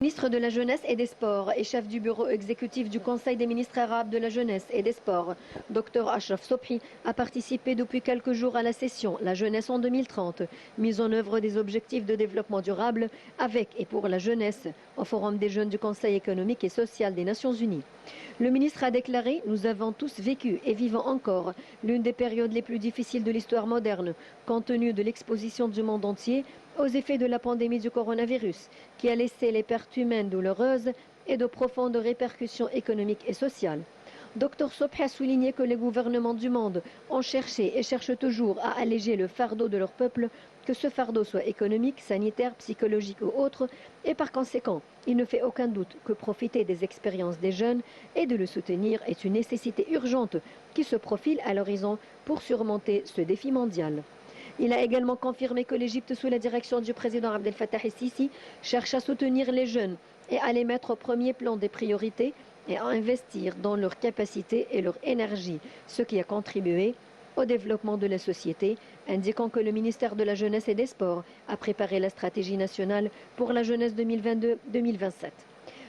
Ministre de la Jeunesse et des Sports et chef du bureau exécutif du Conseil des ministres arabes de la Jeunesse et des Sports, Dr Achraf Sobhi, a participé depuis quelques jours à la session La Jeunesse en 2030, mise en œuvre des objectifs de développement durable avec et pour la jeunesse, au Forum des jeunes du Conseil économique et social des Nations Unies. Le ministre a déclaré « Nous avons tous vécu et vivons encore l'une des périodes les plus difficiles de l'histoire moderne, compte tenu de l'exposition du monde entier aux effets de la pandémie du coronavirus, qui a laissé les pertes humaines douloureuses et de profondes répercussions économiques et sociales. » Dr Sobhi a souligné que les gouvernements du monde ont cherché et cherchent toujours à alléger le fardeau de leur peuple, que ce fardeau soit économique, sanitaire, psychologique ou autre, et par conséquent, il ne fait aucun doute que profiter des expériences des jeunes et de le soutenir est une nécessité urgente qui se profile à l'horizon pour surmonter ce défi mondial. Il a également confirmé que l'Égypte, sous la direction du président Abdel Fattah el-Sisi, cherche à soutenir les jeunes et à les mettre au premier plan des priorités et à investir dans leurs capacités et leur énergie, ce qui a contribué au développement de la société, indiquant que le ministère de la Jeunesse et des Sports a préparé la stratégie nationale pour la jeunesse 2022-2027.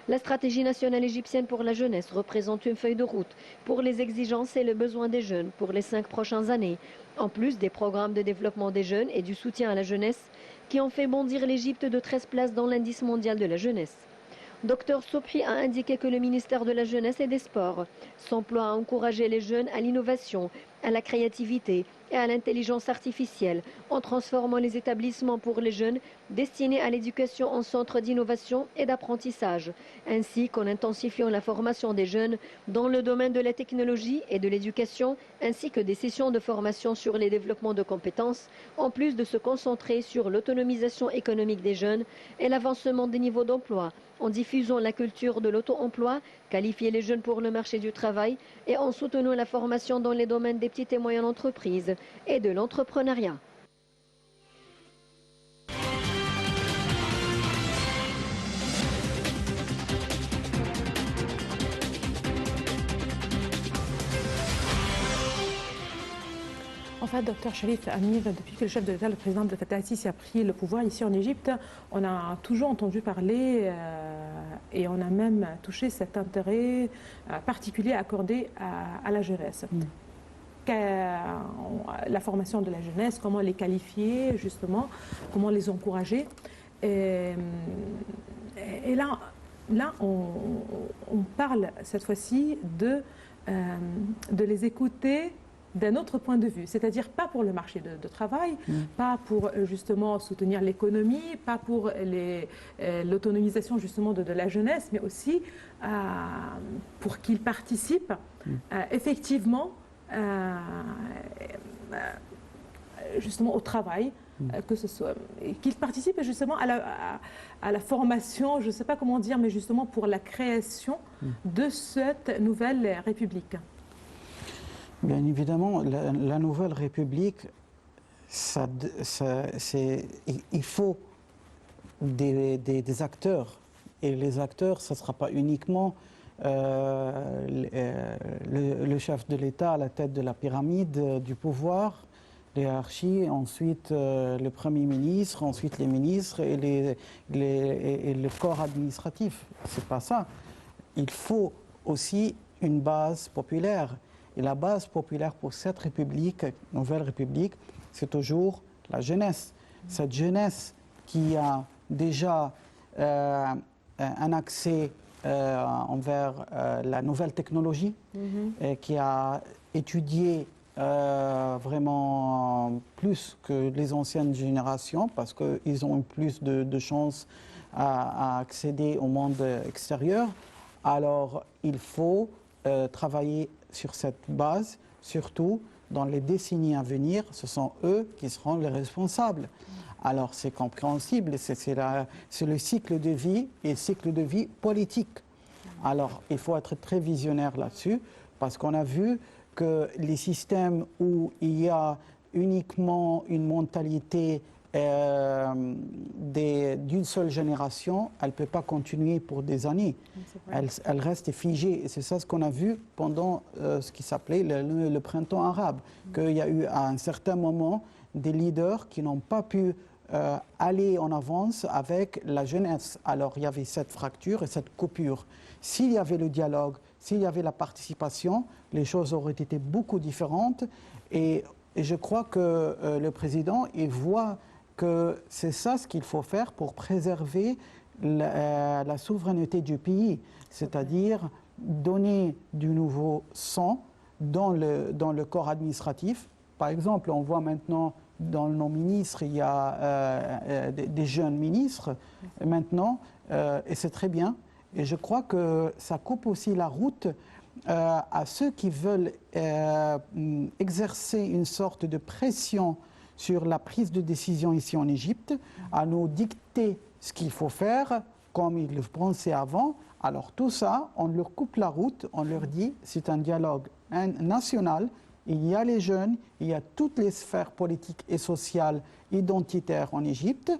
La stratégie nationale égyptienne pour la jeunesse représente une feuille de route pour les exigences et les besoins des jeunes pour les 5 prochaines années, en plus des programmes de développement des jeunes et du soutien à la jeunesse qui ont fait bondir l'Égypte de 13 places dans l'indice mondial de la jeunesse. Dr Sobhi a indiqué que le ministère de la Jeunesse et des Sports s'emploie à encourager les jeunes à l'innovation, à la créativité et à l'intelligence artificielle en transformant les établissements pour les jeunes destinés à l'éducation en centres d'innovation et d'apprentissage, ainsi qu'en intensifiant la formation des jeunes dans le domaine de la technologie et de l'éducation, ainsi que des sessions de formation sur les développements de compétences, en plus de se concentrer sur l'autonomisation économique des jeunes et l'avancement des niveaux d'emploi, en diffusant la culture de l'auto-emploi, qualifier les jeunes pour le marché du travail et en soutenant la formation dans les domaines des petites et moyennes entreprises et de l'entrepreneuriat. En fait, Dr Cherif Amir, depuis que le chef de l'État, le président Abdel Fattah el-Sisi, a pris le pouvoir ici en Égypte, on a toujours entendu parler et on a même touché cet intérêt particulier accordé à la jeunesse. La formation de la jeunesse, comment les qualifier justement, comment les encourager. Et là on parle cette fois-ci de les écouter d'un autre point de vue, c'est-à-dire pas pour le marché de travail, pas pour justement soutenir l'économie, pas pour l'autonomisation justement de la jeunesse, mais aussi pour qu'ils participent effectivement justement au travail, que ce soit, qu'ils participent justement à la formation, je ne sais pas comment dire, mais justement pour la création de cette nouvelle République. Bien évidemment, la nouvelle République, il faut des acteurs. Et les acteurs, ce ne sera pas uniquement le chef de l'État à la tête de la pyramide du pouvoir, l'hiérarchie, ensuite le Premier ministre, ensuite les ministres et le corps administratif. Ce n'est pas ça. Il faut aussi une base populaire. Et la base populaire pour cette République, nouvelle République, c'est toujours la jeunesse. Cette jeunesse qui a déjà un accès envers la nouvelle technologie, et qui a étudié vraiment plus que les anciennes générations parce qu'ils ont eu plus de chances à accéder au monde extérieur. Alors il faut travailler sur cette base, surtout dans les décennies à venir, ce sont eux qui seront les responsables. Alors c'est compréhensible, c'est le cycle de vie et le cycle de vie politique. Alors il faut être très visionnaire là-dessus, parce qu'on a vu que les systèmes où il y a uniquement une mentalité d'une seule génération, elle ne peut pas continuer pour des années. Elle reste figée. Et c'est ça ce qu'on a vu pendant ce qui s'appelait le printemps arabe. Qu'il y a eu à un certain moment des leaders qui n'ont pas pu aller en avance avec la jeunesse. Alors il y avait cette fracture et cette coupure. S'il y avait le dialogue, s'il y avait la participation, les choses auraient été beaucoup différentes. Et je crois que le président, il voit que c'est ça ce qu'il faut faire pour préserver la souveraineté du pays, c'est-à-dire donner du nouveau sang dans le corps administratif. Par exemple, on voit maintenant dans nos ministres, il y a des jeunes ministres maintenant, et c'est très bien. Et je crois que ça coupe aussi la route à ceux qui veulent exercer une sorte de pression sur la prise de décision ici en Égypte, à nous dicter ce qu'il faut faire, comme ils le pensaient avant. Alors tout ça, on leur coupe la route, on leur dit c'est un dialogue national, il y a les jeunes, il y a toutes les sphères politiques et sociales identitaires en Égypte,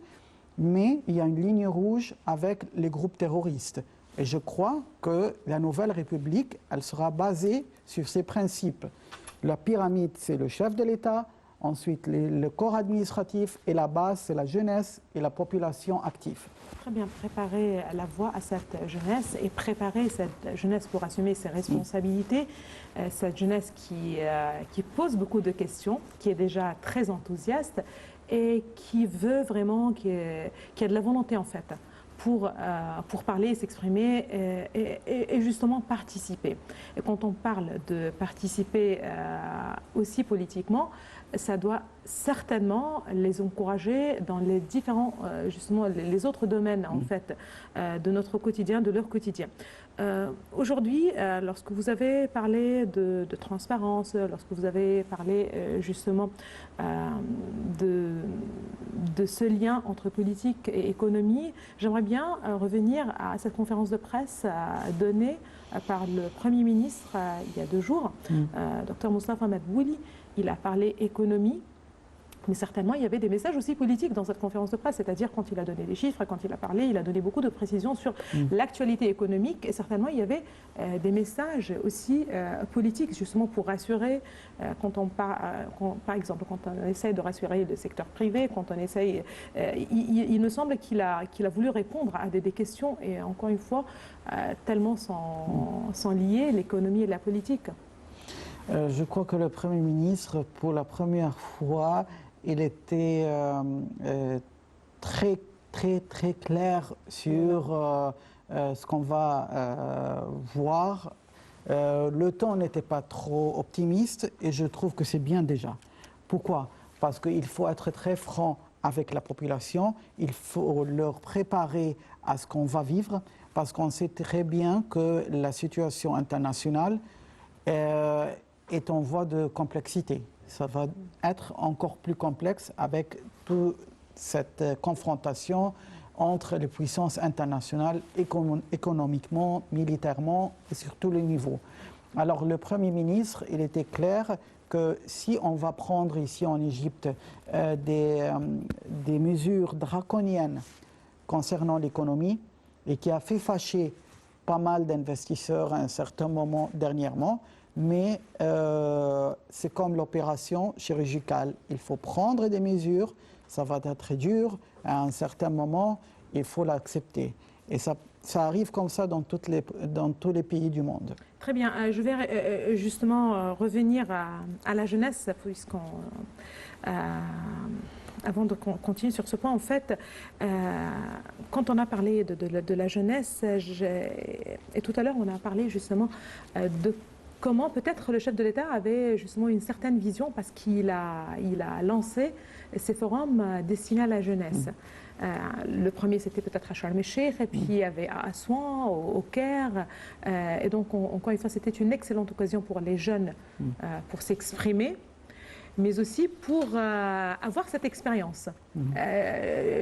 mais il y a une ligne rouge avec les groupes terroristes. Et je crois que la nouvelle République, elle sera basée sur ces principes. La pyramide, c'est le chef de l'État, ensuite le corps administratif, et la base, c'est la jeunesse et la population active. Très bien, préparer la voie à cette jeunesse et préparer cette jeunesse pour assumer ses responsabilités, cette jeunesse qui pose beaucoup de questions, qui est déjà très enthousiaste et qui veut vraiment, qui a de la volonté en fait pour parler, s'exprimer et justement participer. Et quand on parle de participer aussi politiquement, ça doit certainement les encourager dans les différents, justement, les autres domaines en fait de notre quotidien, de leur quotidien. Aujourd'hui, lorsque vous avez parlé de transparence, lorsque vous avez parlé justement de ce lien entre politique et économie, j'aimerais bien revenir à cette conférence de presse donnée par le Premier ministre il y a 2 jours, Dr Moustapha Madbouli. Il a parlé économie, mais certainement il y avait des messages aussi politiques dans cette conférence de presse, c'est-à-dire quand il a donné les chiffres, quand il a parlé, il a donné beaucoup de précisions sur l'actualité économique, et certainement il y avait des messages aussi politiques, justement pour rassurer, par exemple, quand on essaye de rassurer le secteur privé, quand on essaye, il me semble qu'il a voulu répondre à des questions, et encore une fois, tellement sont liés l'économie et la politique. Je crois que le Premier ministre, pour la première fois, il était très clair sur ce qu'on va voir. Le ton n'était pas trop optimiste et je trouve que c'est bien déjà. Pourquoi? Parce qu'il faut être très franc avec la population, il faut leur préparer à ce qu'on va vivre, parce qu'on sait très bien que la situation internationale est en voie de complexité. Ça va être encore plus complexe avec toute cette confrontation entre les puissances internationales économiquement, militairement et sur tous les niveaux. Alors le Premier ministre, il était clair que si on va prendre ici en Égypte des mesures draconiennes concernant l'économie et qui a fait fâcher pas mal d'investisseurs à un certain moment dernièrement, mais c'est comme l'opération chirurgicale. Il faut prendre des mesures, ça va être dur, à un certain moment, il faut l'accepter. Et ça arrive comme ça dans tous les pays du monde. Très bien, je vais justement revenir à la jeunesse, puisqu'on... avant de continuer sur ce point, en fait, quand on a parlé de la jeunesse, et tout à l'heure on a parlé justement de comment peut-être le chef de l'État avait justement une certaine vision parce qu'il a lancé ces forums destinés à la jeunesse. Le premier, c'était peut-être à Sharm el-Sheikh, et puis il y avait à Assouan, au Caire. Et donc, encore une fois, c'était une excellente occasion pour les jeunes pour s'exprimer, mais aussi pour avoir cette expérience,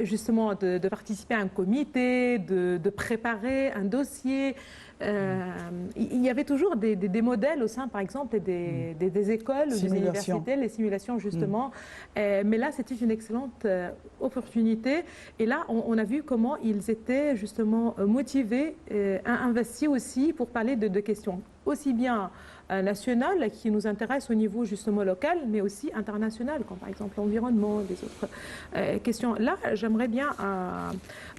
justement de participer à un comité, de préparer un dossier. Il y avait toujours des modèles au sein, par exemple, des écoles, des universités, les simulations, justement. Mais là, c'était une excellente opportunité. Et là, on a vu comment ils étaient justement motivés à investir aussi pour parler de questions aussi bien nationales qui nous intéressent au niveau justement local, mais aussi international, comme par exemple l'environnement, des autres questions. Là, j'aimerais bien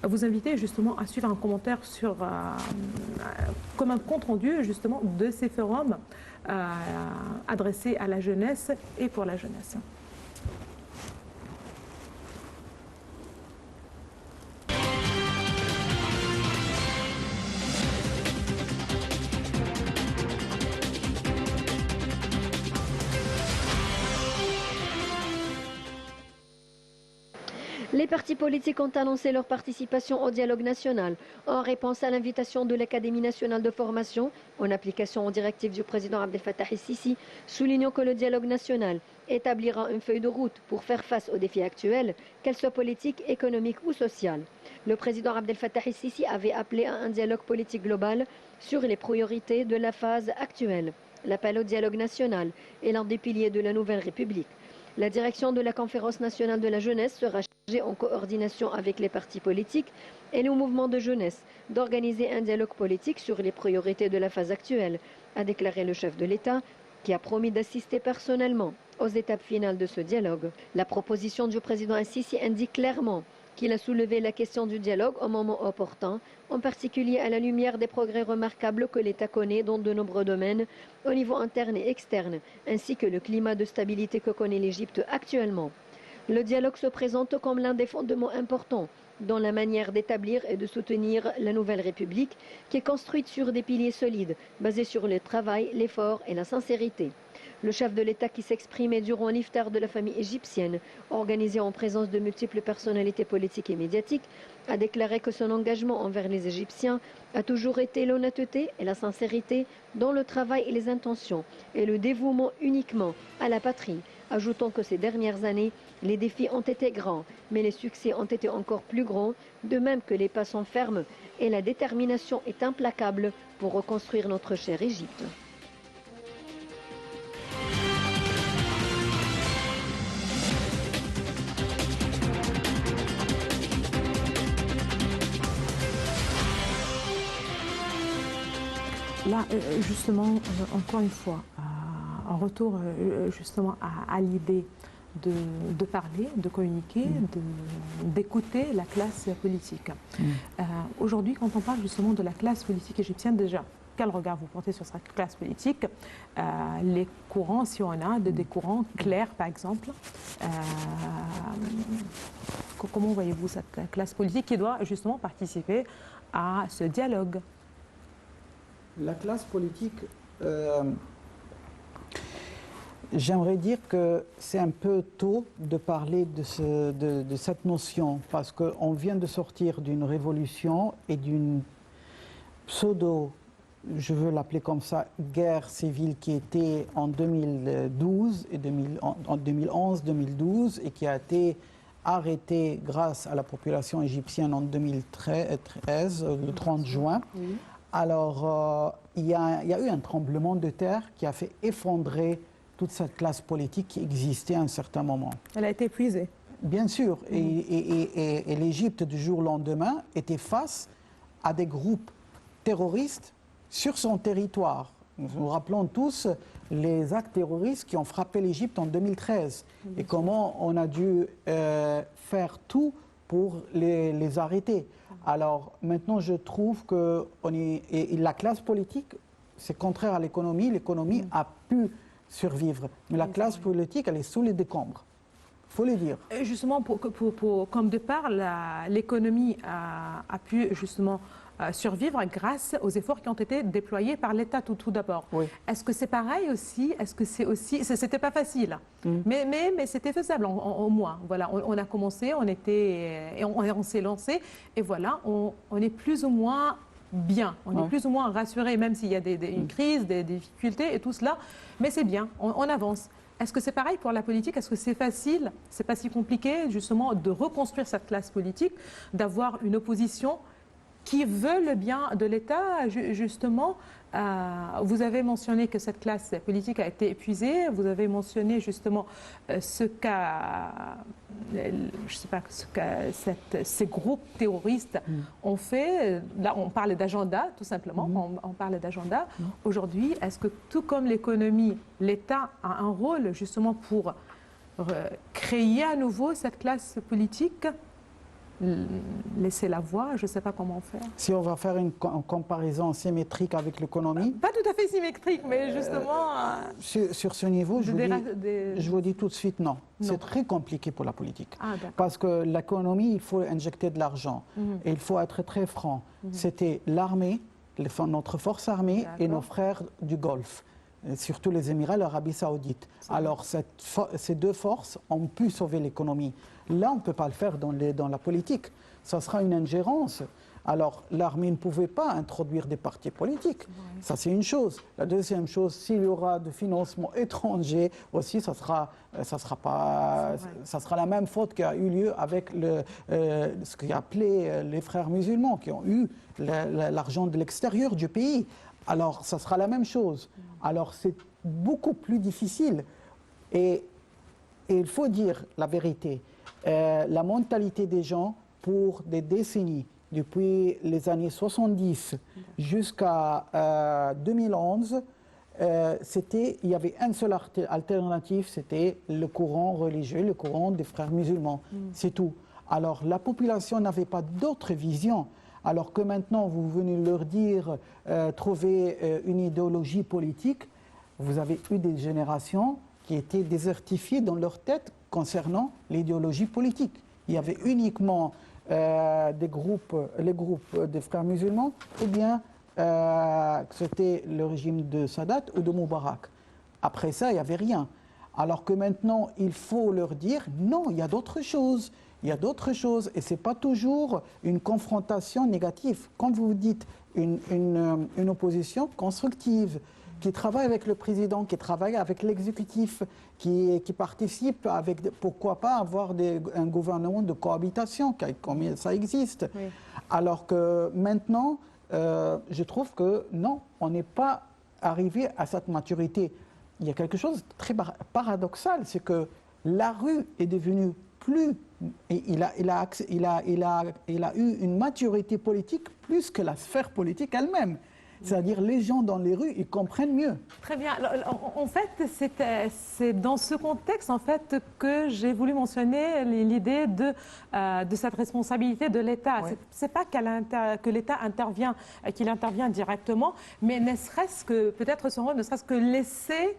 vous inviter justement à suivre un commentaire sur, comme un compte rendu justement de ces forums adressés à la jeunesse et pour la jeunesse. Les partis politiques ont annoncé leur participation au dialogue national en réponse à l'invitation de l'Académie nationale de formation, en application aux directives du président Abdel Fattah el-Sisi, soulignant que le dialogue national établira une feuille de route pour faire face aux défis actuels, qu'elles soient politiques, économiques ou sociales. Le président Abdel Fattah el-Sisi avait appelé à un dialogue politique global sur les priorités de la phase actuelle. L'appel au dialogue national est l'un des piliers de la nouvelle République. La direction de la Conférence nationale de la jeunesse sera chargée, en coordination avec les partis politiques et les mouvements de jeunesse, d'organiser un dialogue politique sur les priorités de la phase actuelle, a déclaré le chef de l'État, qui a promis d'assister personnellement aux étapes finales de ce dialogue. La proposition du président el-Sisi indique clairement qu'il a soulevé la question du dialogue au moment opportun, en particulier à la lumière des progrès remarquables que l'État connaît dans de nombreux domaines, au niveau interne et externe, ainsi que le climat de stabilité que connaît l'Égypte actuellement. Le dialogue se présente comme l'un des fondements importants dans la manière d'établir et de soutenir la nouvelle République, qui est construite sur des piliers solides, basés sur le travail, l'effort et la sincérité. Le chef de l'État, qui s'exprimait durant l'iftar de la famille égyptienne, organisé en présence de multiples personnalités politiques et médiatiques, a déclaré que son engagement envers les Égyptiens a toujours été l'honnêteté et la sincérité dans le travail et les intentions, et le dévouement uniquement à la patrie, ajoutant que ces dernières années, les défis ont été grands, mais les succès ont été encore plus grands, de même que les pas sont fermes et la détermination est implacable pour reconstruire notre chère Égypte. Là, justement, encore une fois, en retour justement à l'idée de parler, de communiquer, d'écouter la classe politique. Aujourd'hui, quand on parle justement de la classe politique égyptienne, déjà, quel regard vous portez sur cette classe politique? Les courants, si on a des courants clairs, par exemple, comment voyez-vous cette classe politique qui doit justement participer à ce dialogue? La classe politique, j'aimerais dire que c'est un peu tôt de parler de cette notion, parce qu'on vient de sortir d'une révolution et d'une pseudo, je veux l'appeler comme ça, guerre civile qui était en 2012 et en 2011-2012 et qui a été arrêtée grâce à la population égyptienne en 2013, le 30 juin. Oui. Alors, il y a eu un tremblement de terre qui a fait effondrer toute cette classe politique qui existait à un certain moment. Elle a été épuisée. Bien sûr. Et l'Égypte, du jour au lendemain, était face à des groupes terroristes sur son territoire. Nous nous rappelons tous les actes terroristes qui ont frappé l'Égypte en 2013 et comment on a dû faire tout pour les arrêter. Alors maintenant, je trouve que la classe politique, c'est contraire à l'économie. L'économie a pu survivre, mais la classe politique, elle est sous les décombres. Il faut le dire. Et justement, comme de part, l'économie a pu justement survivre grâce aux efforts qui ont été déployés par l'État tout d'abord. Oui. Est-ce que c'est pareil aussi? Est-ce que c'est aussi... C'était pas facile, mais c'était faisable au moins. Voilà, on a commencé, on s'est lancé, et voilà, on est plus ou moins bien, on est plus ou moins rassuré, même s'il y a une crise, des difficultés et tout cela, mais c'est bien, on avance. Est-ce que c'est pareil pour la politique? Est-ce que c'est facile? C'est pas si compliqué justement de reconstruire cette classe politique, d'avoir une opposition qui veut le bien de l'État, justement. Vous avez mentionné que cette classe politique a été épuisée. Vous avez mentionné justement ce qu'a je sais pas ce que ces groupes terroristes ont fait. Là, on parle d'agenda, tout simplement. On parle d'agenda. Aujourd'hui, est-ce que tout comme l'économie, l'État a un rôle justement pour créer à nouveau cette classe politique, laisser la voie, je ne sais pas comment faire. Si on va faire une comparaison symétrique avec l'économie... Pas tout à fait symétrique, mais justement... sur ce niveau, je vous dis tout de suite non. C'est très compliqué pour la politique. Parce que l'économie, il faut injecter de l'argent. Et il faut être très franc. C'était l'armée, notre force armée et nos frères du Golfe. Surtout les Émirats, l'Arabie Saoudite. Alors, ces deux forces ont pu sauver l'économie. Là, on ne peut pas le faire dans la politique. Ça sera une ingérence. Alors, l'armée ne pouvait pas introduire des partis politiques. Ça, c'est une chose. La deuxième chose, s'il y aura de financement étranger aussi, ça sera la même faute qui a eu lieu avec ce qui est appelé les frères musulmans, qui ont eu l'argent de l'extérieur du pays. Alors, ça sera la même chose. Alors, c'est beaucoup plus difficile. Et il faut dire la vérité. La mentalité des gens, pour des décennies, depuis les années 70 jusqu'à 2011, il y avait une seule alternative, c'était le courant religieux, le courant des frères musulmans. C'est tout. Alors, la population n'avait pas d'autre vision. Alors que maintenant, vous venez leur dire, trouver une idéologie politique, vous avez eu des générations qui étaient désertifiées dans leur tête concernant l'idéologie politique. Il y avait uniquement les groupes des frères musulmans, ou bien c'était le régime de Sadat ou de Moubarak. Après ça, il n'y avait rien. Alors que maintenant, il faut leur dire, non, il y a d'autres choses. Il y a d'autres choses et ce n'est pas toujours une confrontation négative. Quand vous dites une opposition constructive, qui travaille avec le président, qui travaille avec l'exécutif, qui participe avec, pourquoi pas, avoir un gouvernement de cohabitation, comme ça existe. Oui. Alors que maintenant, je trouve que non, on n'est pas arrivé à cette maturité. Il y a quelque chose de très paradoxal, c'est que la rue est devenue plus... Et il a eu une maturité politique plus que la sphère politique elle-même. C'est-à-dire les gens dans les rues, ils comprennent mieux. Très bien. En fait, c'est dans ce contexte en fait, que j'ai voulu mentionner l'idée de cette responsabilité de l'État. Oui. Ce n'est pas que l'État intervient, qu'il intervient directement, mais ne serait-ce que, peut-être son rôle, ne serait-ce que laisser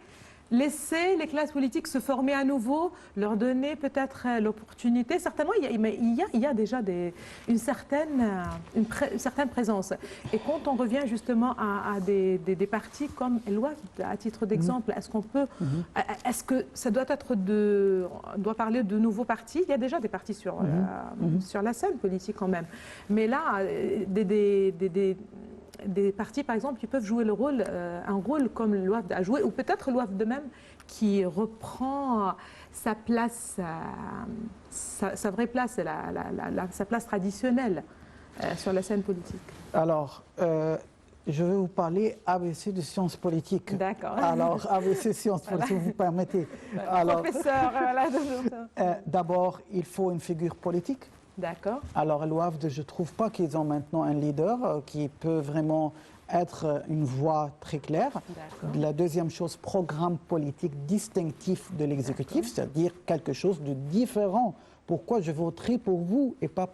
les classes politiques se former à nouveau, leur donner peut-être l'opportunité. Certainement, il y a déjà une certaine présence. Et quand on revient justement à des partis comme l'OAF, à titre d'exemple, est-ce qu'on peut, est-ce que ça doit être on doit parler de nouveaux partis? Il y a déjà des partis sur la scène politique quand même. Mais là, des partis, par exemple, qui peuvent jouer un rôle comme l'OAF a joué, ou peut-être l'OAF de même, qui reprend sa place, sa vraie place, sa place traditionnelle sur la scène politique. Alors, je vais vous parler ABC de sciences politiques. D'accord. Alors, ABC sciences politiques, si vous permettez. Alors, professeur, d'abord, il faut une figure politique. D'accord. Alors, l'OAF, je ne trouve pas qu'ils ont maintenant un leader qui peut vraiment être une voix très claire. La deuxième chose, programme politique distinctif de l'exécutif, c'est-à-dire quelque chose de différent. Pourquoi je voterai pour vous et pas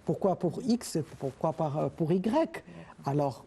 pourquoi pour X, pourquoi pour Y? Alors,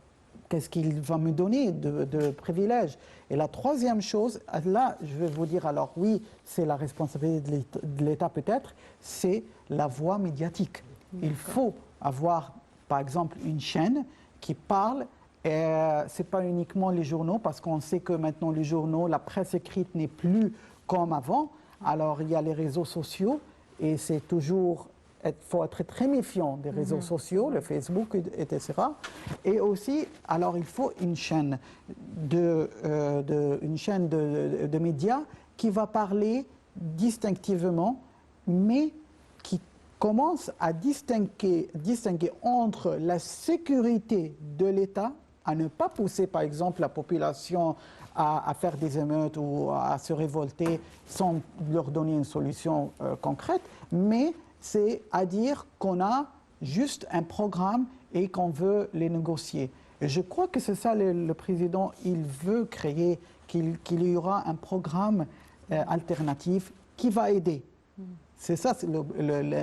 qu'est-ce qu'il va me donner de privilèges? Et la troisième chose, là, je vais vous dire, alors oui, c'est la responsabilité de l'État peut-être, c'est la voix médiatique. Il faut avoir, par exemple, une chaîne qui parle, ce n'est pas uniquement les journaux, parce qu'on sait que maintenant les journaux, la presse écrite n'est plus comme avant. Alors, il y a les réseaux sociaux, et c'est toujours... Il faut être très méfiant des réseaux sociaux, le Facebook, etc. Et aussi, alors il faut une chaîne de médias qui va parler distinctivement, mais qui commence à distinguer entre la sécurité de l'État, à ne pas pousser par exemple la population à faire des émeutes ou à se révolter sans leur donner une solution concrète, mais c'est à dire qu'on a juste un programme et qu'on veut les négocier. Et je crois que c'est ça le président, il veut créer, qu'il y aura un programme alternatif qui va aider. C'est ça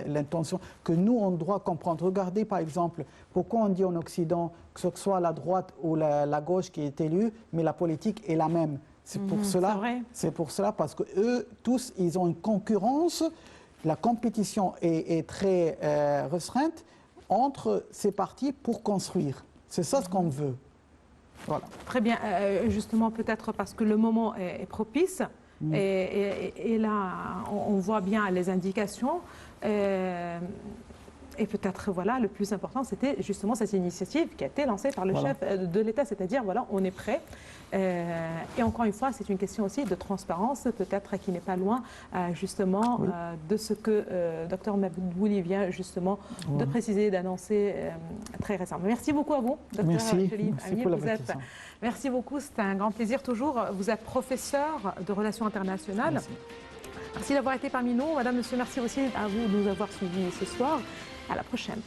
l'intention que nous, on doit comprendre. Regardez par exemple, pourquoi on dit en Occident que ce soit la droite ou la gauche qui est élue, mais la politique est la même. C'est pour cela parce que eux tous, ils ont une concurrence. La compétition est très restreinte entre ces partis pour construire. C'est ça ce qu'on veut. Voilà. Très bien. Justement, peut-être parce que le moment est propice. Et là, on voit bien les indications. Et peut-être, voilà, le plus important, c'était justement cette initiative qui a été lancée par le chef de l'État, c'est-à-dire, voilà, on est prêt. Et encore une fois, c'est une question aussi de transparence, peut-être qui n'est pas loin, justement, de ce que Dr Mabbouli vient justement de préciser, d'annoncer très récemment. Merci beaucoup à vous, Dr Chelif Amir. Merci beaucoup, c'était un grand plaisir toujours. Vous êtes professeur de relations internationales. Merci d'avoir été parmi nous. Madame, monsieur, merci aussi à vous de nous avoir suivis ce soir. À la prochaine.